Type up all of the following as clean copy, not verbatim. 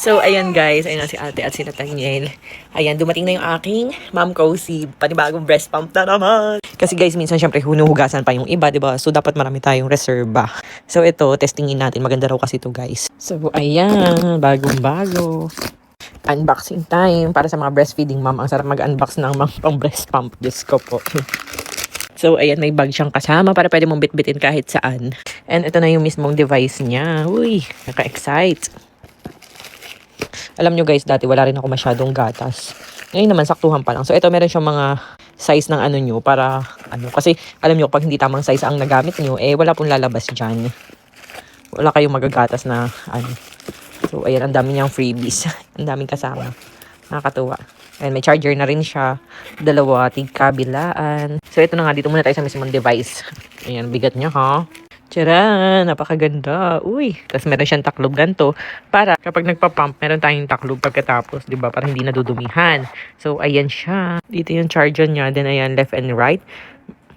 So, ayan guys, ayan na si ate at si Nathaniel. Ayan, dumating na yung aking Ma'am Cozy. Panibagong breast pump na naman. Kasi guys, minsan syempre hunuhugasan pa yung iba, diba? So, dapat marami tayong reserba. So, ito, testingin natin. Maganda raw kasi ito guys. So, ayan, bagong-bago. Unboxing time para sa mga breastfeeding mom. Ang sarap mag-unbox ng mga pang breast pump. Diyos ko po. So, ayan, may bag siyang kasama para pwede mong bitbitin kahit saan. And ito na yung mismong device niya. Uy, naka-excite. Alam nyo guys, dati wala rin ako masyadong gatas. Ngayon naman, saktuhan pa lang. So, ito meron siyang mga size ng ano nyo para, kasi alam nyo, pag hindi tamang size ang nagamit nyo, wala pong lalabas dyan. Wala kayong magagatas na, So, ayan, ang dami niyang freebies. Ang daming kasama. Nakakatuwa. And may charger na rin siya. Dalawa, tig-kabilaan. So, ito na nga. Dito muna tayo sa mismong device. Ayan, bigat niya, ha? Tcharan! Napakaganda. Uy! Tapos meron siyang taklob ganito. Para kapag nagpa-pump, meron tayong taklob pagkatapos. Diba? Para hindi nadudumihan. So, ayan siya. Dito yung charger niya. Then, ayan, left and right.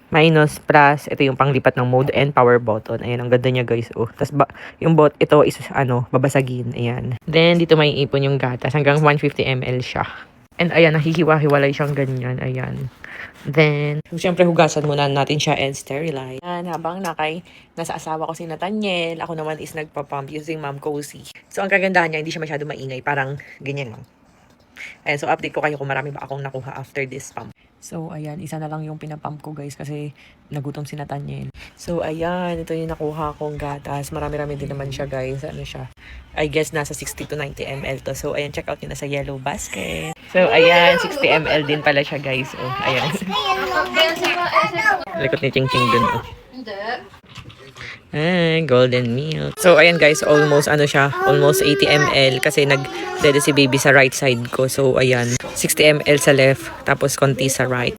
Minus, plus, ito yung panglipat ng mode and power button. Ayan, ang ganda niya guys. Oh. Tapos yung ito is, babasagin. Ayan. Then, dito may ipon yung gatas. Hanggang 150 ml siya. And ayan, nahihiwa-hiwalay siyang ganyan. Ayan. Then, siyempre hugasan muna natin siya and sterilize. Ayan, habang nasa asawa ko si Nathaniel, ako naman is nagpa-pump using Ma'am Cozy. So, ang kagandahan niya, hindi siya masyado maingay. Parang ganyan lang. Ayan, so update ko kayo kung marami ba akong nakuha after this pump. So, ayan, isa na lang yung pinapump ko guys kasi nagutom si Nathaniel. So, ayan, ito yung nakuha kong gatas. Marami-rami din naman siya guys. Ano siya? I guess nasa 60 to 90 ml to. So, ayan, check out yun na sa yellow basket. So, ayan, 60 ml din pala siya guys. Oh, ayan. Likot ni Ching Ching dun. Oh. Golden milk. So, ayan guys, almost 80 ml kasi nagdede si baby sa right side ko. So, ayan, 60 ml sa left, tapos konti sa right.